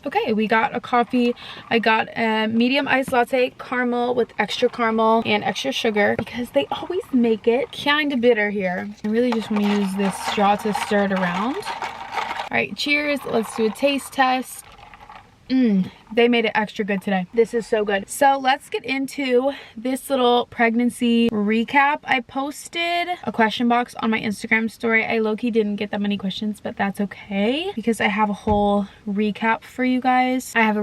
Okay, we got a coffee. I got a medium iced latte, caramel with extra caramel and extra sugar because they always make it kind of bitter here. I really just want to use this straw to stir it around. All right, cheers. Let's do a taste test. They made it extra good today. This is so good. So let's get into this little pregnancy recap. I posted a question box on my Instagram story. I low-key didn't get that many questions, but that's okay because I have a whole recap for you guys. I have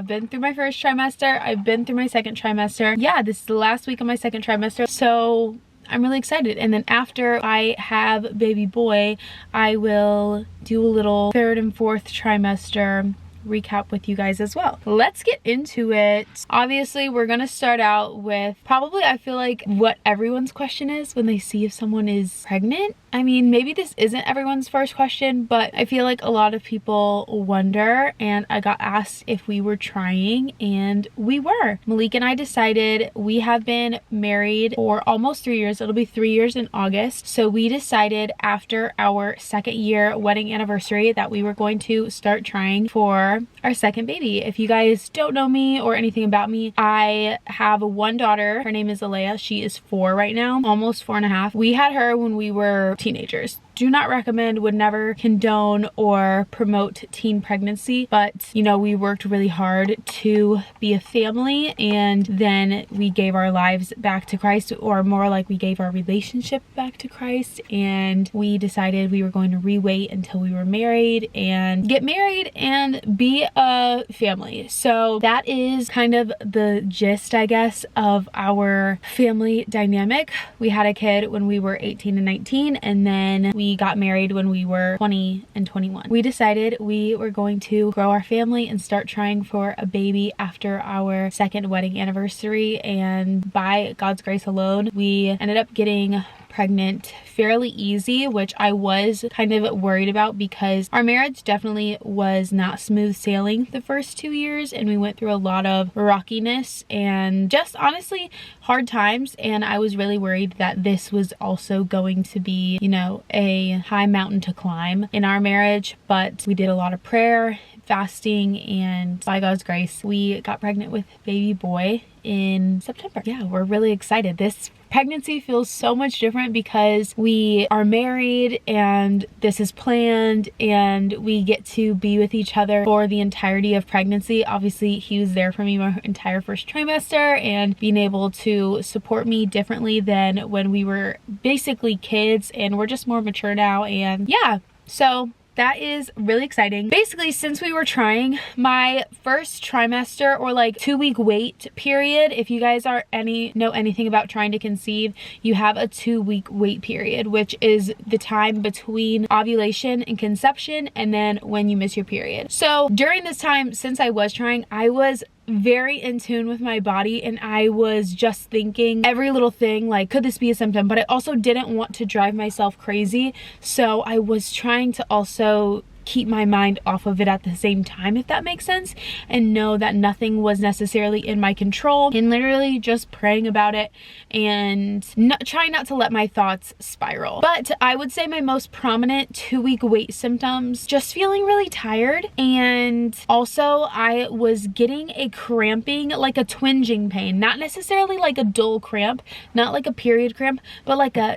been through my first trimester. I've been through my second trimester. Yeah, this is the last week of my second trimester. So I'm really excited. And then after I have baby boy, I will do a little third and fourth trimester recap with you guys as well. Let's get into it. Obviously, we're gonna start out with probably, I feel like, what everyone's question is when they see if someone is pregnant. I mean, maybe this isn't everyone's first question, but I feel like a lot of people wonder, and I got asked if we were trying, and we were. Malik and I decided, we have been married for almost 3 years. It'll be 3 years in August. So we decided after our second year wedding anniversary that we were going to start trying for our second baby. If you guys don't know me or anything about me, I have one daughter. Her name is Alea. She is 4 right now, almost 4.5. We had her when we were teenagers. Do not recommend, would never condone or promote teen pregnancy, but you know, we worked really hard to be a family, and then we gave our lives back to Christ, or more like we gave our relationship back to Christ, and we decided we were going to re-wait until we were married and get married and be a family. So that is kind of the gist, I guess, of our family dynamic. We had a kid when we were 18 and 19, and then we got married when we were 20 and 21. We decided we were going to grow our family and start trying for a baby after our second wedding anniversary, and by God's grace alone, we ended up getting pregnant fairly easy, which I was kind of worried about because our marriage definitely was not smooth sailing the first 2 years, and we went through a lot of rockiness and just honestly hard times, and I was really worried that this was also going to be, you know, a high mountain to climb in our marriage. But we did a lot of prayer, fasting, and by God's grace we got pregnant with baby boy in September. Yeah, we're really excited. This pregnancy feels so much different because we are married and this is planned, and we get to be with each other for the entirety of pregnancy. Obviously, he was there for me my entire first trimester, and being able to support me differently than when we were basically kids, and we're just more mature now. And yeah, so that is really exciting. Basically, since we were trying, my first trimester, or like 2-week wait period, if you guys know anything about trying to conceive, you have a 2-week wait period, which is the time between ovulation and conception, and then when you miss your period. So during this time, since I was trying, I was very in tune with my body, and I was just thinking every little thing, like, could this be a symptom? But I also didn't want to drive myself crazy, so I was trying to also keep my mind off of it at the same time, if that makes sense, and know that nothing was necessarily in my control, and literally just praying about it and trying not to let my thoughts spiral. But I would say my most prominent 2-week wait symptoms, just feeling really tired, and also I was getting a cramping, like a twinging pain, not necessarily like a dull cramp, not like a period cramp, but like a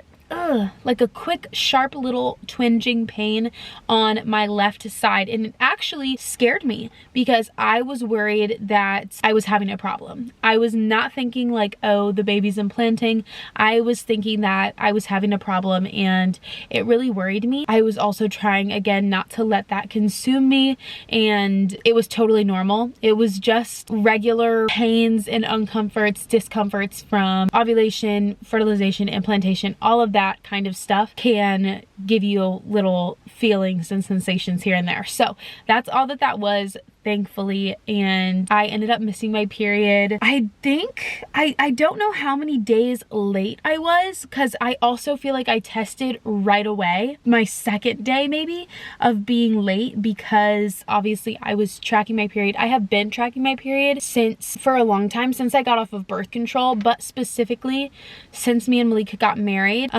quick sharp little twinging pain on my left side, and it actually scared me because I was worried that I was having a problem. I was not thinking like, oh, the baby's implanting. I was thinking that I was having a problem, and it really worried me. I was also trying again not to let that consume me, and it was totally normal. It was just regular pains and discomforts from ovulation, fertilization, implantation, all of that kind of stuff can give you little feelings and sensations here and there. So that's all that was, thankfully, and I ended up missing my period. I think I don't know how many days late I was, because I also feel like I tested right away, my second day maybe of being late, because obviously I was tracking my period. I have been tracking my period for a long time, since I got off of birth control, but specifically since me and Malik got married.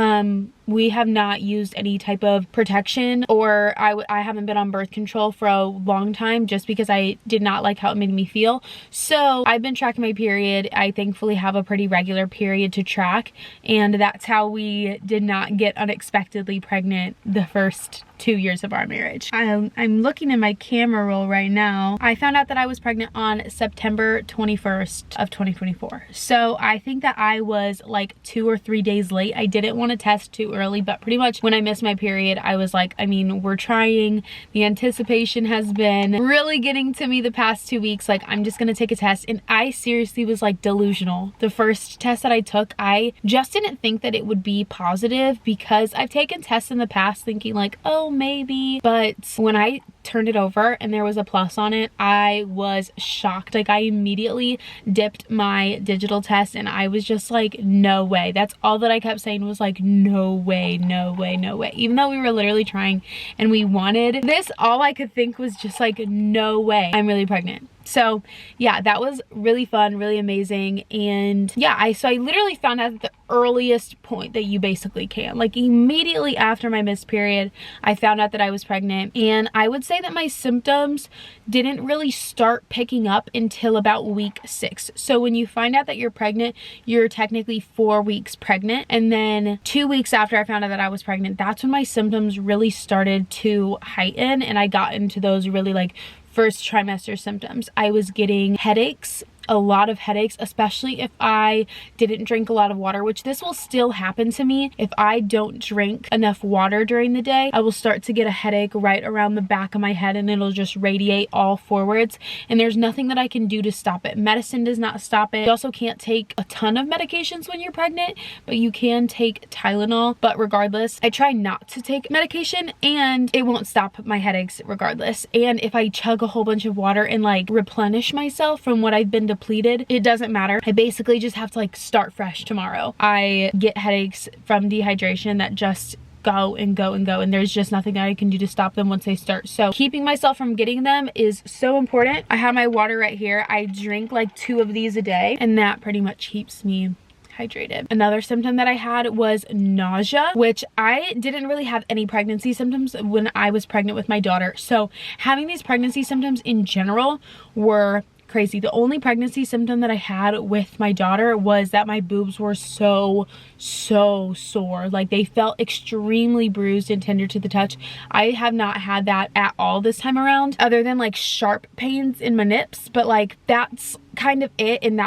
We have not used any type of protection, or I haven't been on birth control for a long time just because I did not like how it made me feel. So I've been tracking my period. I thankfully have a pretty regular period to track, and that's how we did not get unexpectedly pregnant the first 2 years of our marriage. I'm looking in my camera roll right now. I found out that I was pregnant on September 21st of 2024. So I think that I was like 2 or 3 days late. I didn't want to test too early, but pretty much when I missed my period, I was like, I mean, we're trying. The anticipation has been really getting to me the past 2 weeks. Like, I'm just gonna take a test. And I seriously was like delusional. The first test that I took, I just didn't think that it would be positive, because I've taken tests in the past thinking like, oh, maybe. But when I turned it over and there was a plus on it, I was shocked. Like, I immediately dipped my digital test and I was just like, no way. That's all that I kept saying was like, no way, no way, no way. Even though we were literally trying and we wanted this, all I could think was just like, no way, I'm really pregnant. So yeah, that was really fun, really amazing. And yeah, I literally found out at the earliest point that you basically can. Like, immediately after my missed period, I found out that I was pregnant. And I would say that my symptoms didn't really start picking up until about week 6. So when you find out that you're pregnant, you're technically 4 weeks pregnant. And then 2 weeks after I found out that I was pregnant, that's when my symptoms really started to heighten, and I got into those really like first trimester symptoms. I was getting headaches, a lot of headaches, especially if I didn't drink a lot of water, which this will still happen to me. If I don't drink enough water during the day, I will start to get a headache right around the back of my head, and it'll just radiate all forwards. And there's nothing that I can do to stop it. Medicine does not stop it. You also can't take a ton of medications when you're pregnant, but you can take Tylenol. But regardless, I try not to take medication and it won't stop my headaches regardless. And if I chug a whole bunch of water and like replenish myself from what I've been depleted, it doesn't matter. I basically just have to like start fresh tomorrow. I get headaches from dehydration that just go and go and go, and there's just nothing that I can do to stop them once they start. So keeping myself from getting them is so important. I have my water right here. I drink like 2 of these a day, and that pretty much keeps me hydrated. Another symptom that I had was nausea, which I didn't really have any pregnancy symptoms when I was pregnant with my daughter. So having these pregnancy symptoms in general were crazy. The only pregnancy symptom that I had with my daughter was that my boobs were so sore. Like, they felt extremely bruised and tender to the touch. I have not had that at all this time around, other than like sharp pains in my nips, but like that's kind of it. And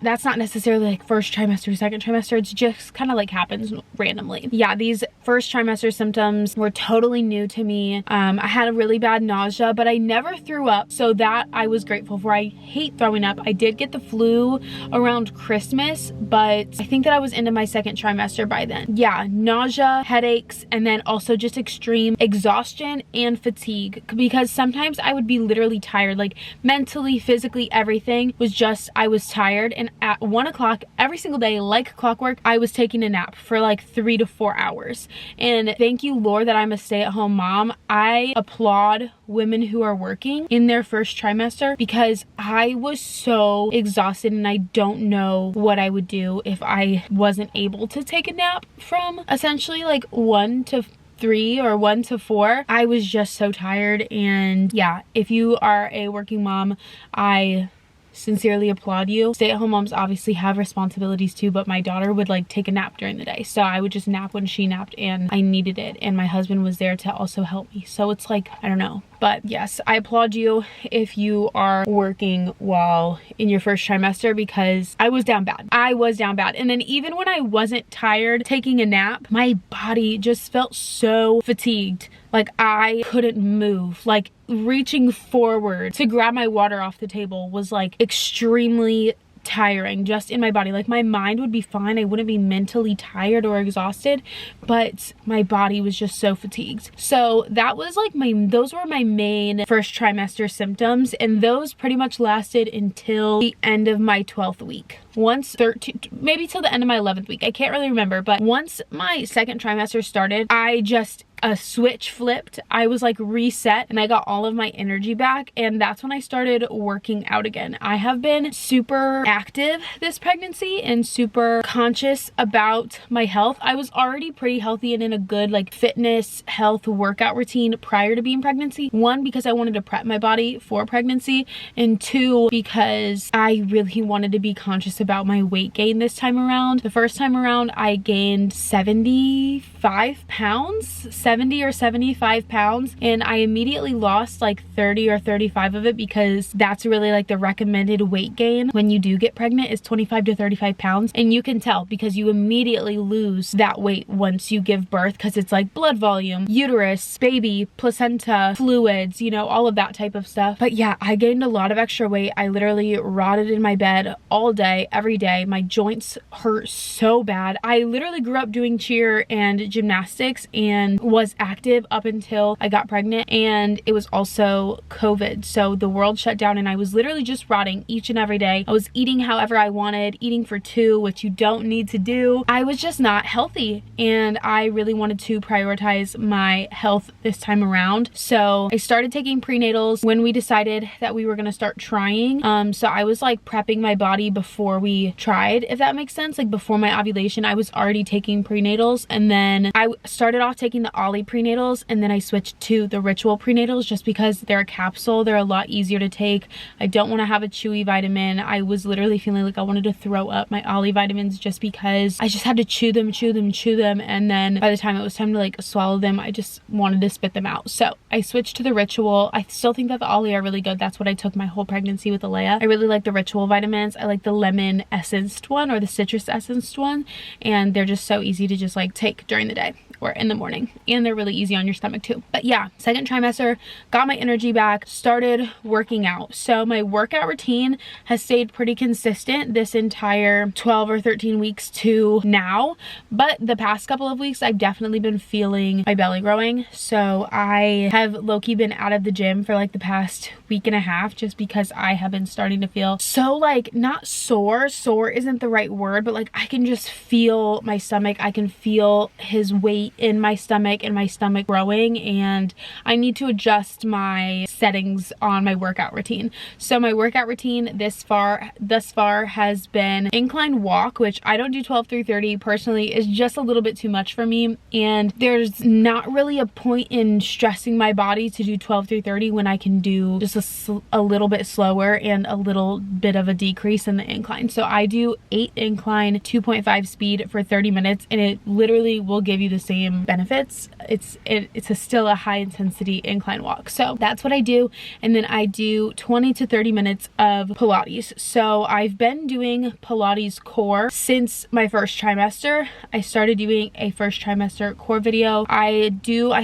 that's not necessarily like first trimester, second trimester. It's just kind of like happens randomly. Yeah, these first trimester symptoms were totally new to me. I had a really bad nausea, but I never threw up, so that I was grateful for. I hate throwing up. I did get the flu around Christmas, but I think that I was into my second trimester by then. Yeah, nausea, headaches, and then also just extreme exhaustion and fatigue, because sometimes I would be literally tired, like mentally, physically, everything was just, I was tired. And at 1 o'clock every single day, like clockwork, I was taking a nap for like 3 to 4 hours. And thank you, Lord, that I'm a stay-at-home mom. I applaud women who are working in their first trimester, because I was so exhausted and I don't know what I would do if I wasn't able to take a nap from essentially like 1 to 3 or 1 to 4. I was just so tired. And yeah, if you are a working mom, I sincerely applaud you. Stay-at-home moms obviously have responsibilities too, but my daughter would like take a nap during the day, so I would just nap when she napped, and I needed it, and my husband was there to also help me. So it's like, I don't know. But yes, I applaud you if you are working while in your first trimester, because I was down bad. I was down bad. And then even when I wasn't tired taking a nap, my body just felt so fatigued. Like, I couldn't move. Like, reaching forward to grab my water off the table was like extremely tiring just in my body. Like, my mind would be fine, I wouldn't be mentally tired or exhausted, but my body was just so fatigued. So that was like those were my main first trimester symptoms, and those pretty much lasted until the end of my 12th week. Once 13, maybe till the end of my 11th week, I can't really remember, but once my second trimester started, I just a switch flipped. I was like reset and I got all of my energy back, and that's when I started working out again. I have been super active this pregnancy and super conscious about my health. I was already pretty healthy and in a good like fitness, health, workout routine prior to being pregnancy. One, because I wanted to prep my body for pregnancy, and two, because I really wanted to be conscious about my weight gain this time around. The first time around I gained 75 pounds, 70 or 75 pounds, and I immediately lost like 30 or 35 of it, because that's really like the recommended weight gain when you do get pregnant is 25 to 35 pounds. And you can tell because you immediately lose that weight once you give birth, because it's like blood volume, uterus, baby, placenta, fluids, you know, all of that type of stuff. But yeah, I gained a lot of extra weight. I literally rotted in my bed all day, every day. My joints hurt so bad. I literally grew up doing cheer and gymnastics and was active up until I got pregnant, and it was also COVID, so the world shut down and I was literally just rotting each and every day. I was eating however I wanted, eating for two, which you don't need to do. I was just not healthy, and I really wanted to prioritize my health this time around. So I started taking prenatals when we decided that we were going to start trying. So I was like prepping my body before we tried, if that makes sense. Like before my ovulation, I was already taking prenatals, and then I started off taking the Ollie prenatals, and then I switched to the Ritual prenatals just because they're a capsule. They're a lot easier to take. I don't want to have a chewy vitamin. I was literally feeling like I wanted to throw up my Ollie vitamins just because I just had to chew them, and then by the time it was time to like swallow them, I just wanted to spit them out. So I switched to the Ritual. I still think that the Ollie are really good. That's what I took my whole pregnancy with Alea. I really like the Ritual vitamins. I like the lemon essenced one or the citrus essenced one, and they're just so easy to just like take during the day or in the morning, and they're really easy on your stomach too. But yeah, second trimester, got my energy back, started working out. So my workout routine has stayed pretty consistent this entire 12 or 13 weeks to now, but the past couple of weeks I've definitely been feeling my belly growing. So I have low-key been out of the gym for like the past week and a half, just because I have been starting to feel so like, not sore isn't the right word, but like I can just feel my stomach. I can feel his weight in my stomach and my stomach growing, and I need to adjust my settings on my workout routine. So my workout routine thus far has been incline walk, which I don't do 12 through 30 personally. Is just a little bit too much for me, and there's not really a point in stressing my body to do 12 through 30 when I can do just a little bit slower and a little bit of a decrease in the incline. So I do 8 incline, 2.5 speed for 30 minutes, and it literally will give you the same benefits. It's still a high intensity incline walk. So that's what I do. And then I do 20 to 30 minutes of Pilates. So I've been doing Pilates core since my first trimester. I started doing a first trimester core video. I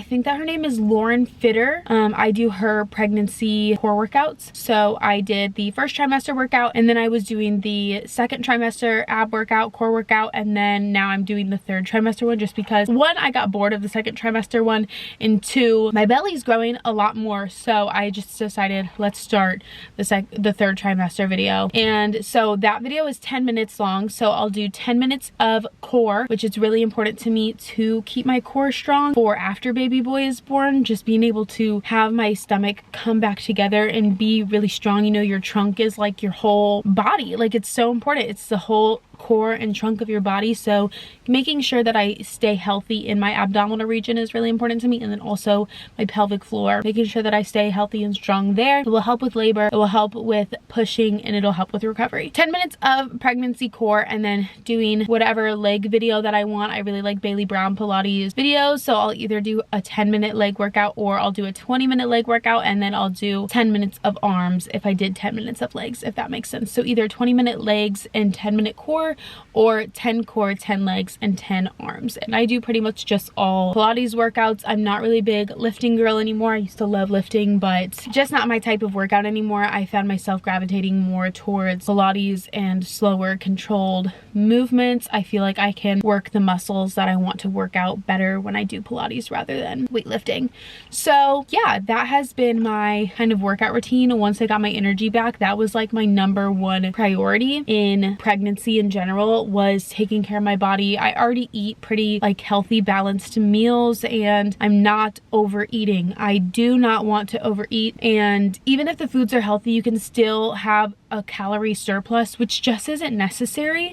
think that her name is Lauren Fitter. I do her pregnancy core workouts. So I did the first trimester workout, and then I was doing the second trimester ab workout, core workout, and then now I'm doing the third trimester one, just because one, I got bored of the second trimester one, and two, my belly's growing a lot more. So I just decided, let's start the third trimester video. And so that video is 10 minutes long. So I'll do 10 minutes of core, which is really important to me to keep my core strong for after baby boy is born. Just being able to have my stomach come back together and be really strong. You know, your trunk is like your whole body. Like, it's so important. It's the whole core and trunk of your body. So making sure that I stay healthy in my abdominal region is really important to me, and then also my pelvic floor, making sure that I stay healthy and strong there. It will help with labor, it will help with pushing, and it'll help with recovery. 10 minutes of pregnancy core, and then doing whatever leg video that I want. I really like Bailey Brown Pilates videos, so I'll either do a 10-minute leg workout, or I'll do a 20-minute leg workout, and then I'll do 10 minutes of arms if I did 10 minutes of legs, if that makes sense. So either 20-minute legs and 10-minute core, or 10 core, 10 legs, and 10 arms. And I do pretty much just all Pilates workouts. I'm not really a big lifting girl anymore. I used to love lifting, but just not my type of workout anymore. I found myself gravitating more towards Pilates and slower, controlled movements. I feel like I can work the muscles that I want to work out better when I do Pilates rather than weightlifting. So yeah, that has been my kind of workout routine. Once I got my energy back, that was like my #1 priority in pregnancy and in general was taking care of my body. I already eat pretty like healthy, balanced meals, and I'm not overeating. I do not want to overeat, and even if the foods are healthy, you can still have a calorie surplus, which just isn't necessary.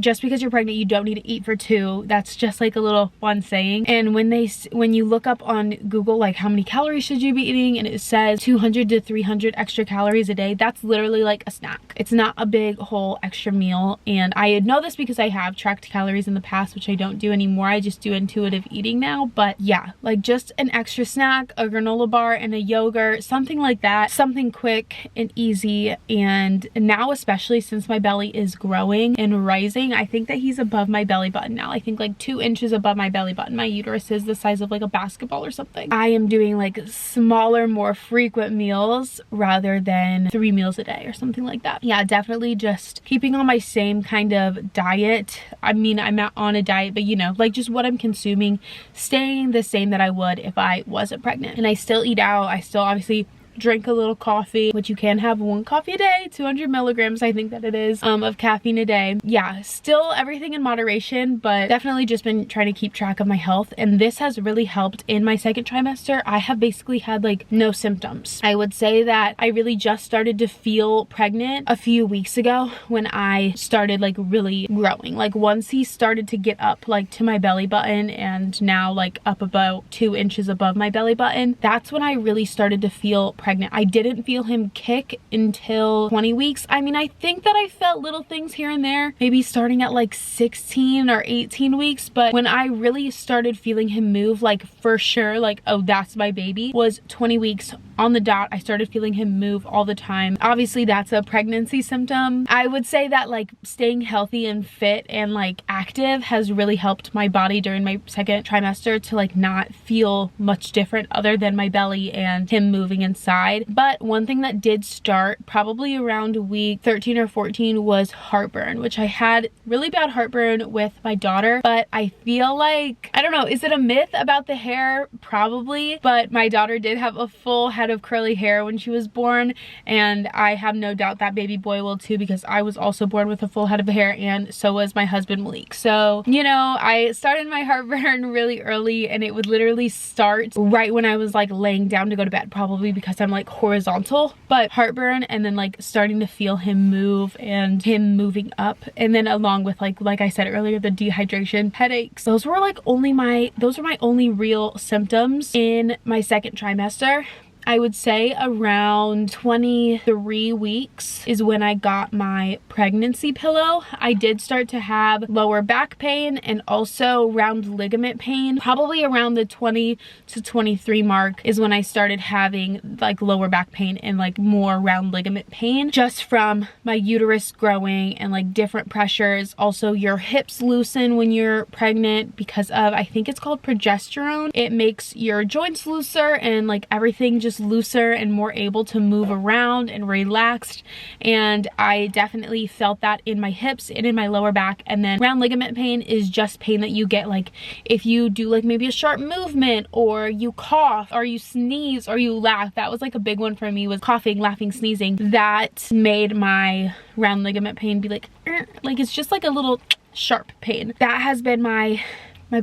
Just because you're pregnant, you don't need to eat for 2. That's just like a little fun saying. And when you look up on Google like how many calories should you be eating, and it says 200 to 300 extra calories a day, that's literally like a snack. It's not a big whole extra meal. And I know this because I have tracked calories in the past, which I don't do anymore. I just do intuitive eating now. But yeah, like just an extra snack, a granola bar and a yogurt, something like that, something quick and easy. And now, especially since my belly is growing and rising, I think that he's above my belly button now. I think like 2 inches above my belly button. My uterus is the size of like a basketball or something. I am doing like smaller, more frequent meals rather than 3 meals a day or something like that. Yeah, definitely just keeping on my same kind of diet. I mean, I'm not on a diet, but you know, like just what I'm consuming, staying the same that I would if I wasn't pregnant. And I still eat out. I still obviously drink a little coffee, which you can have 1 coffee a day, 200 milligrams, I think that it is, of caffeine a day. Yeah, still everything in moderation, but definitely just been trying to keep track of my health. And this has really helped in my 2nd trimester. I have basically had like no symptoms. I would say that I really just started to feel pregnant a few weeks ago when I started like really growing. Like once he started to get up like to my belly button, and now like up about 2 inches above my belly button, that's when I really started to feel pregnant. I didn't feel him kick until 20 weeks. I mean, I think that I felt little things here and there, maybe starting at like 16 or 18 weeks, but when I really started feeling him move, like for sure, like, oh, that's my baby, was 20 weeks on the dot. I started feeling him move all the time. Obviously, that's a pregnancy symptom. I would say that like staying healthy and fit and like active has really helped my body during my 2nd trimester to like not feel much different other than my belly and him moving inside. But one thing that did start probably around week 13 or 14 was heartburn, which I had really bad heartburn with my daughter. But I feel like, I don't know, is it a myth about the hair? Probably, but my daughter did have a full head of curly hair when she was born, and I have no doubt that baby boy will too, because I was also born with a full head of hair, and so was my husband Malik. So, you know, I started my heartburn really early, and it would literally start right when I was like laying down to go to bed, probably because I'm like horizontal, but heartburn, and then like starting to feel him move and him moving up, and then along with like I said earlier, the dehydration, headaches. Those were my only real symptoms in my 2nd trimester. I would say around 23 weeks is when I got my pregnancy pillow. I did start to have lower back pain and also round ligament pain. Probably around the 20 to 23 mark is when I started having like lower back pain and like more round ligament pain, just from my uterus growing and like different pressures. Also, your hips loosen when you're pregnant because of, I think it's called progesterone. It makes your joints looser and like everything just looser and more able to move around and relaxed. And I definitely felt that in my hips and in my lower back. And then round ligament pain is just pain that you get like if you do like maybe a sharp movement, or you cough, or you sneeze, or you laugh. That was like a big one for me, was coughing, laughing, sneezing. That made my round ligament pain be like it's just like a little sharp pain. That has been my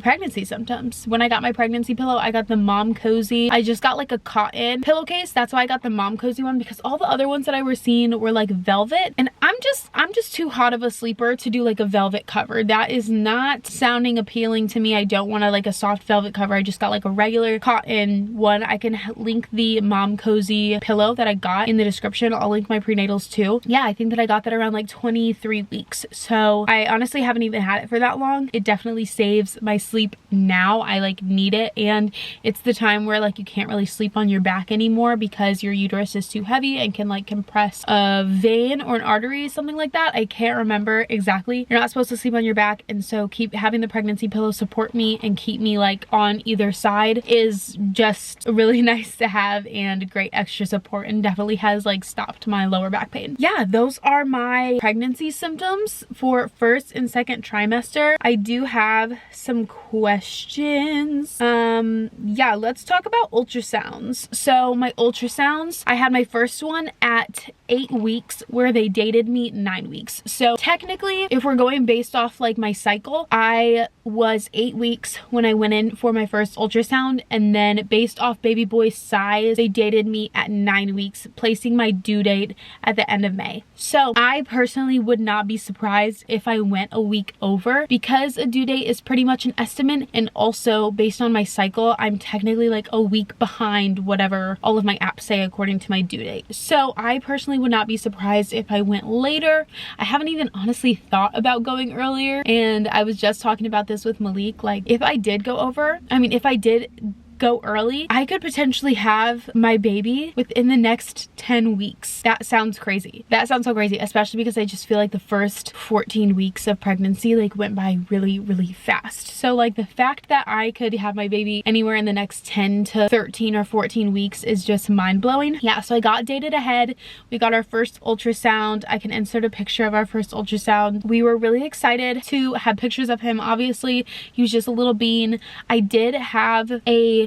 pregnancy symptoms. When I got my pregnancy pillow, I got the Mom Cozy. I just got like a cotton pillowcase. That's why I got the Mom Cozy one, because all the other ones that I were seeing were like velvet, and I'm just too hot of a sleeper to do like a velvet cover. That is not sounding appealing to me. I don't want like a soft velvet cover. I just got like a regular cotton one. I can link the Mom Cozy pillow that I got in the description. I'll link my prenatals too. Yeah, I think that I got that around like 23 weeks. So I honestly haven't even had it for that long. It definitely saves my sleep now. I like need it, and it's the time where like you can't really sleep on your back anymore because your uterus is too heavy and can like compress a vein or an artery, something like that. I can't remember exactly. You're not supposed to sleep on your back, and so keep having the pregnancy pillow support me and keep me like on either side is just really nice to have, and great extra support, and definitely has like stopped my lower back pain. Yeah, those are my pregnancy symptoms for 1st and 2nd trimester. I do have some some questions. Yeah, let's talk about ultrasounds. So my ultrasounds, I had my first one at 8 weeks where they dated me 9 weeks. So technically, if we're going based off like my cycle, I was 8 weeks when I went in for my first ultrasound, and then based off baby boy's size, they dated me at 9 weeks, placing my due date at the end of May. So I personally would not be surprised if I went a week over, because a due date is pretty much an estimate, and also based on my cycle, I'm technically like a week behind whatever all of my apps say according to my due date. So I personally would not be surprised if I went later. I haven't even honestly thought about going earlier, and I was just talking about this with Malik. Like, if I did go over, I mean, if I did go early, I could potentially have my baby within the next 10 weeks. That sounds crazy. That sounds so crazy, especially because I just feel like the first 14 weeks of pregnancy like went by really, really fast. So like the fact that I could have my baby anywhere in the next 10 to 13 or 14 weeks is just mind-blowing. Yeah, so I got dated ahead. We got our first ultrasound. I can insert a picture of our first ultrasound. We were really excited to have pictures of him. Obviously, he was just a little bean. I did have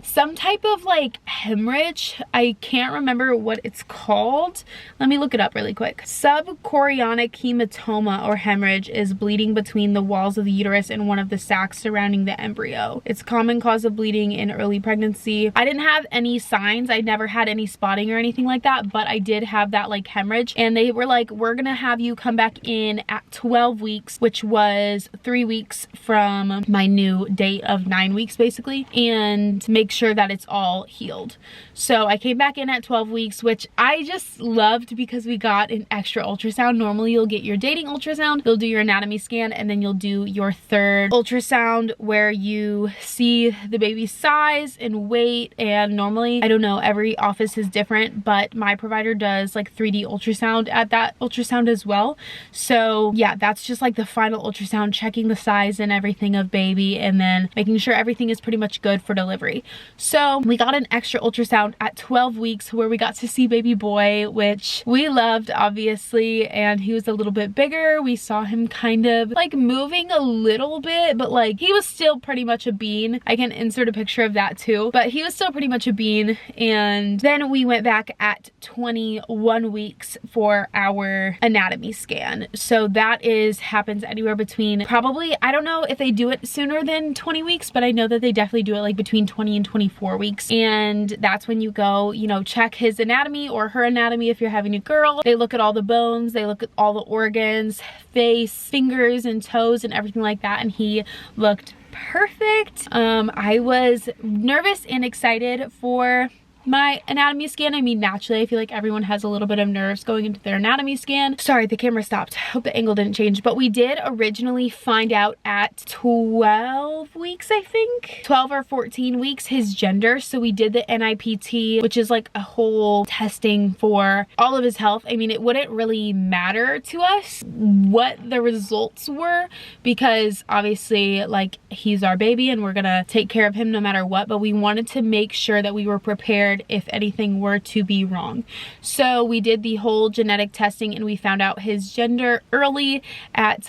some type of like hemorrhage. I can't remember what it's called. Let me look it up really quick. Subchorionic hematoma or hemorrhage is bleeding between the walls of the uterus and one of the sacs surrounding the embryo. It's a common cause of bleeding in early pregnancy. I didn't have any signs. I never had any spotting or anything like that, but I did have that like hemorrhage, and they were like, we're gonna have you come back in at 12 weeks, which was 3 weeks from my new date of 9 weeks basically, and make sure that it's all healed. So I came back in at 12 weeks, which I just loved because we got an extra ultrasound. Normally you'll get your dating ultrasound, you'll do your anatomy scan, and then you'll do your third ultrasound where you see the baby's size and weight. And normally, I don't know, every office is different, but my provider does like 3D ultrasound at that ultrasound as well. So yeah, that's just like the final ultrasound, checking the size and everything of baby, and then making sure everything is pretty much good for delivery. So we got an extra ultrasound at 12 weeks where we got to see baby boy, which we loved obviously, and he was a little bit bigger. We saw him kind of like moving a little bit, but like he was still pretty much a bean. I can insert a picture of that too, but he was still pretty much a bean. And then we went back at 21 weeks for our anatomy scan. So that happens anywhere between probably, I don't know if they do it sooner than 20 weeks, but I know that they definitely do it like between 20 and 24 weeks. And that's when you go, you know, check his anatomy or her anatomy if you're having a girl. They look at all the bones, they look at all the organs, face, fingers and toes and everything like that, and he looked perfect. I was nervous and excited for my anatomy scan. I mean, naturally, I feel like everyone has a little bit of nerves going into their anatomy scan. Sorry, the camera stopped. Hope the angle didn't change. But we did originally find out at 12 weeks, I think. 12 or 14 weeks, his gender. So we did the NIPT, which is like a whole testing for all of his health. I mean, it wouldn't really matter to us what the results were, because obviously, like, he's our baby and we're gonna take care of him no matter what. But we wanted to make sure that we were prepared if anything were to be wrong. So we did the whole genetic testing and we found out his gender early at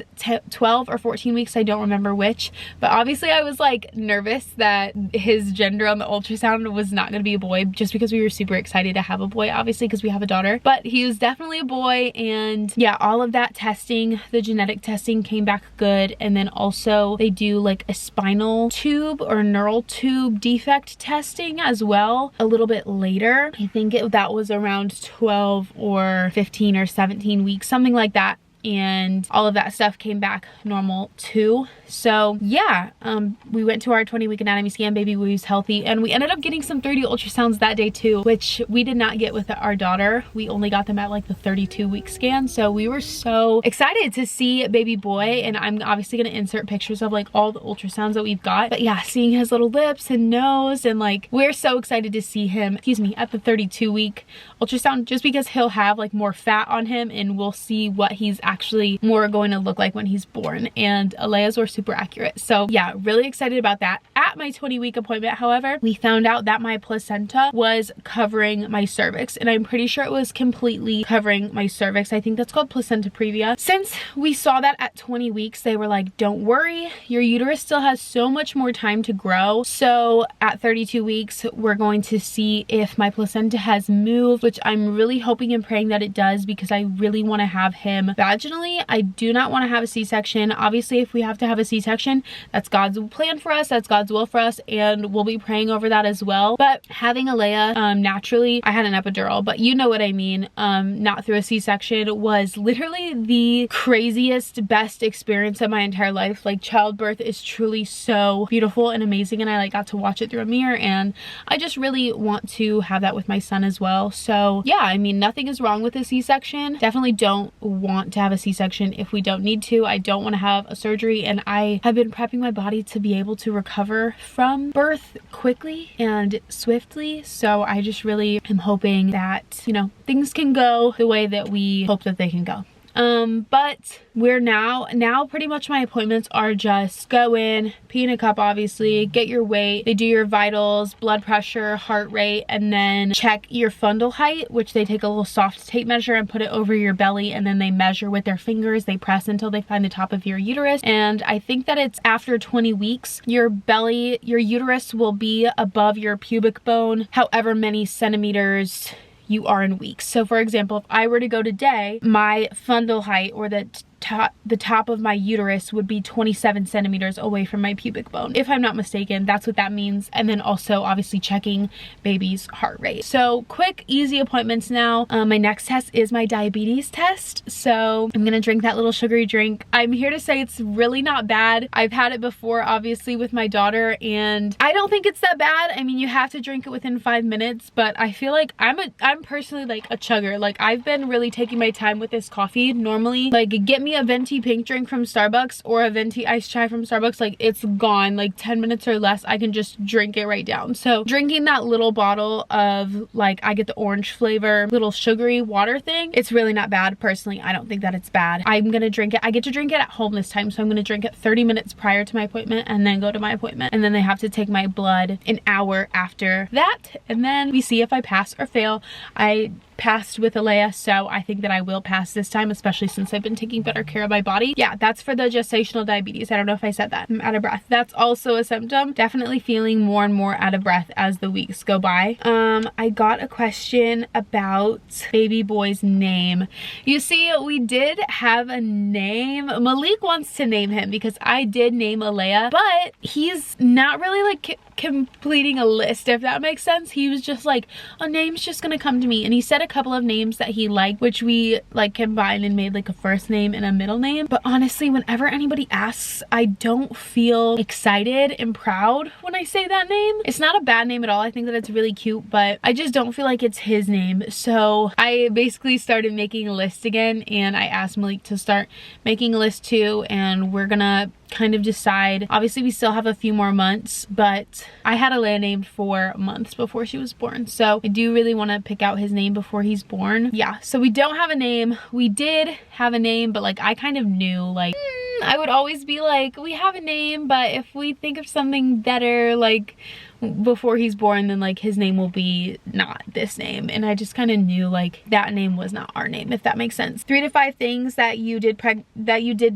12 or 14 weeks. I don't remember which, but obviously I was like nervous that his gender on the ultrasound was not going to be a boy, just because we were super excited to have a boy, obviously, because we have a daughter. But he was definitely a boy. And yeah, all of that testing, the genetic testing, came back good. And then also they do like a spinal tube or neural tube defect testing as well a little bit later. I think that was around 12 or 15 or 17 weeks, something like that. And all of that stuff came back normal too. So yeah, we went to our 20-week anatomy scan. Baby was healthy, and we ended up getting some 3D ultrasounds that day too, which we did not get with our daughter. We only got them at like the 32-week scan. So we were so excited to see baby boy, and I'm obviously going to insert pictures of like all the ultrasounds that we've got. But yeah, seeing his little lips and nose, and like we're so excited to see him, excuse me, at the 32-week ultrasound, just because he'll have like more fat on him and we'll see what he's actually actually more going to look like when he's born, and Alea's were super accurate. So yeah, really excited about that. At my 20-week appointment, however, we found out that my placenta was covering my cervix, and I'm pretty sure it was completely covering my cervix. I think that's called placenta previa. Since we saw that at 20 weeks, they were like, don't worry, your uterus still has so much more time to grow. So at 32 weeks, we're going to see if my placenta has moved, which I'm really hoping and praying that it does, because I really want to have him vaginally. I do not want to have a C-section. Obviously, if we have to have a C-section, that's God's plan for us, that's God's will for us, and we'll be praying over that as well. But having Alea naturally, I had an epidural, but you know what I mean, not through a C-section, was literally the craziest, best experience of my entire life. Like, childbirth is truly so beautiful and amazing, and I like got to watch it through a mirror, and I just really want to have that with my son as well. So yeah, I mean, nothing is wrong with a C-section. Definitely don't want to have a C-section if we don't need to. I don't want to have a surgery, and I have been prepping my body to be able to recover from birth quickly and swiftly. So I just really am hoping that, you know, things can go the way that we hope that they can go. But we're now pretty much my appointments are just go in, pee in a cup, obviously, get your weight, they do your vitals, blood pressure, heart rate, and then check your fundal height, which they take a little soft tape measure and put it over your belly, and then they measure with their fingers, they press until they find the top of your uterus. And I think that it's after 20 weeks, your uterus will be above your pubic bone, however many centimeters you are in weeks. So for example, if I were to go today, my fundal height, or the top of my uterus, would be 27 centimeters away from my pubic bone, if I'm not mistaken. That's what that means. And then also obviously checking baby's heart rate. So quick, easy appointments now. My next test is my diabetes test. So I'm gonna drink that little sugary drink. I'm here to say it's really not bad. I've had it before, obviously, with my daughter, and I don't think it's that bad. I mean, you have to drink it within 5 minutes, but I feel like I'm personally like a chugger. Like, I've been really taking my time with this coffee. Normally, like, get me a venti pink drink from Starbucks or a venti iced chai from Starbucks, like, it's gone, like 10 minutes or less, I can just drink it right down. So drinking that little bottle of, like, I get the orange flavor little sugary water thing, it's really not bad. Personally, I don't think that it's bad. I'm gonna drink it. I get to drink it at home this time, so I'm gonna drink it 30 minutes prior to my appointment and then go to my appointment, and then they have to take my blood an hour after that, and then we see if I pass or fail. I passed with Alea, so I think that I will pass this time, especially since I've been taking better care of my body. Yeah, that's for the gestational diabetes. I don't know if I said that. I'm out of breath. That's also a symptom. Definitely feeling more and more out of breath as the weeks go by. I got a question about baby boy's name. You see, we did have a name. Malik wants to name him because I did name Alea, but he's not really like completing a list, if that makes sense. He was just like, a name's just gonna come to me, and he said a couple of names that he liked, which we like combined and made like a first name and a middle name. But honestly, whenever anybody asks, I don't feel excited and proud when I say that name. It's not a bad name at all. I think that it's really cute, but I just don't feel like it's his name. So I basically started making a list again, and I asked Malik to start making a list too, and we're gonna kind of decide. Obviously, we still have a few more months, but I had Alea named for months before she was born, so I do really want to pick out his name before he's born. Yeah, so we don't have a name. We did have a name, but like, I kind of knew, like, I would always be like, we have a name, but if we think of something better, like, before he's born, then like his name will be not this name. And I just kind of knew like that name was not our name, if that makes sense. 3 to 5 things that you did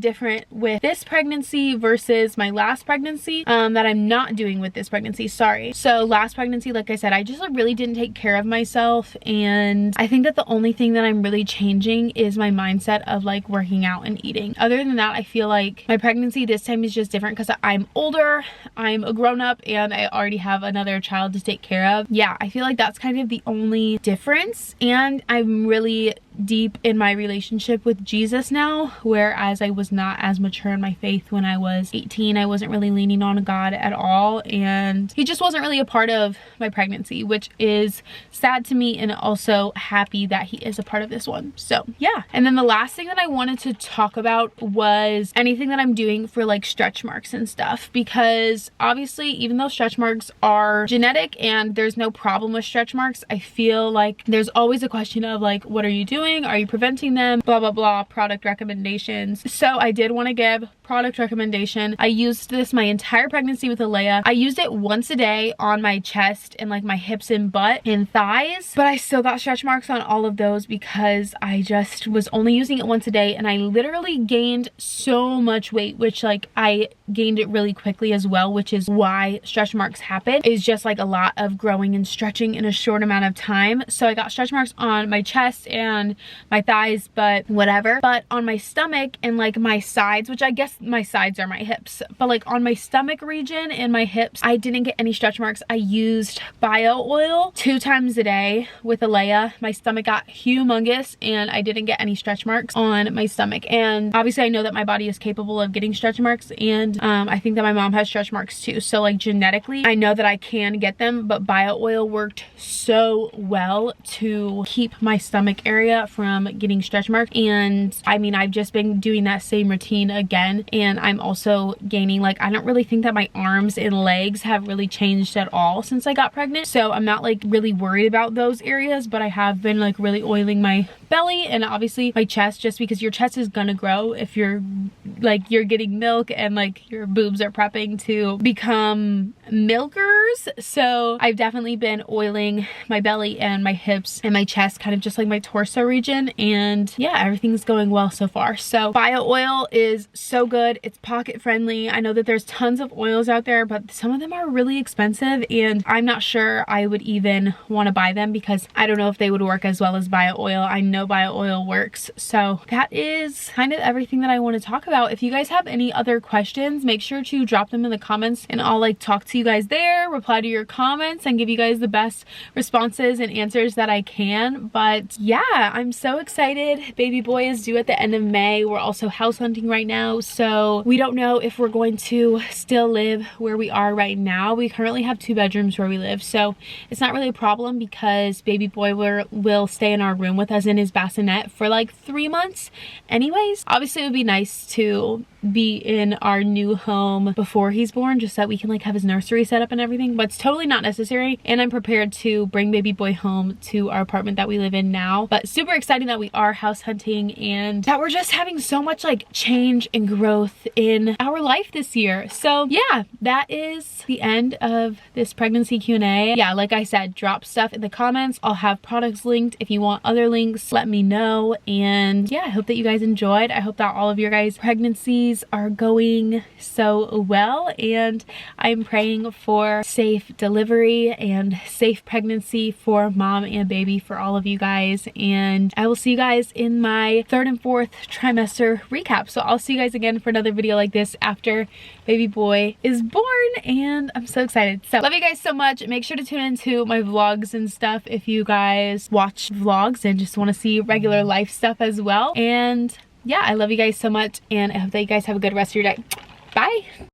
different with this pregnancy versus my last pregnancy, that I'm not doing with this pregnancy. Sorry. So last pregnancy, like I said, I just like really didn't take care of myself, and I think that the only thing that I'm really changing is my mindset of like working out and eating. Other than that, I feel like my pregnancy this time is just different because I'm older, I'm a grown-up, and I already have another child to take care of. Yeah, I feel like that's kind of the only difference, and I'm really deep in my relationship with Jesus now, whereas I was not as mature in my faith when I was 18. I wasn't really leaning on God at all, and he just wasn't really a part of my pregnancy, which is sad to me, and also happy that he is a part of this one. So yeah. And then the last thing that I wanted to talk about was anything that I'm doing for like stretch marks and stuff, because obviously, even though stretch marks are genetic and there's no problem with stretch marks, I feel like there's always a question of like, what are you doing? doing? Are you preventing them? Blah, blah, blah, product recommendations. So I did want to give product recommendation. I used this my entire pregnancy with Alea. I used it once a day on my chest and like my hips and butt and thighs, but I still got stretch marks on all of those because I just was only using it once a day, and I literally gained so much weight, which like I gained it really quickly as well, which is why stretch marks happen. It's just like a lot of growing and stretching in a short amount of time. So I got stretch marks on my chest and my thighs, but whatever. But on my stomach and like my sides, which I guess my sides are my hips, but like on my stomach region and my hips, I didn't get any stretch marks. I used bio oil 2 times a day with Alea. My stomach got humongous and I didn't get any stretch marks on my stomach. And obviously I know that my body is capable of getting stretch marks, and I think that my mom has stretch marks too. So like genetically, I know that I can get them, but bio oil worked so well to keep my stomach area from getting stretch marks. And I mean, I've just been doing that same routine again, and I'm also gaining, like, I don't really think that my arms and legs have really changed at all since I got pregnant. So I'm not like really worried about those areas, but I have been like really oiling my belly and obviously my chest, just because your chest is gonna grow if you're like you're getting milk and like your boobs are prepping to become milkers. So I've definitely been oiling my belly and my hips and my chest, kind of just like my torso region, and yeah, everything's going well so far. So bio oil is so good. It's pocket friendly. I know that there's tons of oils out there, but some of them are really expensive, and I'm not sure I would even want to buy them because I don't know if they would work as well as bio oil. I know bio oil works. So that is kind of everything that I want to talk about. If you guys have any other questions, make sure to drop them in the comments and I'll like talk to you guys there, reply to your comments, and give you guys the best responses and answers that I can. But yeah, I'm so excited. Baby boy is due at the end of May. We're also house hunting right now, so we don't know if we're going to still live where we are right now. We currently have 2 bedrooms where we live, so it's not really a problem because baby boy will stay in our room with us in his bassinet for like 3 months anyways. Obviously it would be nice to be in our new home before he's born, just so that we can like have his nursery set up and everything, but it's totally not necessary, and I'm prepared to bring baby boy home to our apartment that we live in now. But super exciting that we are house hunting and that we're just having so much like change and growth in our life this year. So yeah, that is the end of this pregnancy Q&A. Yeah, like I said, drop stuff in the comments. I'll have products linked. If you want other links, let me know. And yeah, I hope that you guys enjoyed. I hope that all of your guys' pregnancies are going so well, and I'm praying for safe delivery and safe pregnancy for mom and baby for all of you guys. And I will see you guys in my 3rd and 4th trimester recap. So I'll see you guys again for another video like this after baby boy is born, and I'm so excited. So love you guys so much. Make sure to tune into my vlogs and stuff if you guys watch vlogs and just want to see regular life stuff as well. And yeah, I love you guys so much, and I hope that you guys have a good rest of your day. Bye.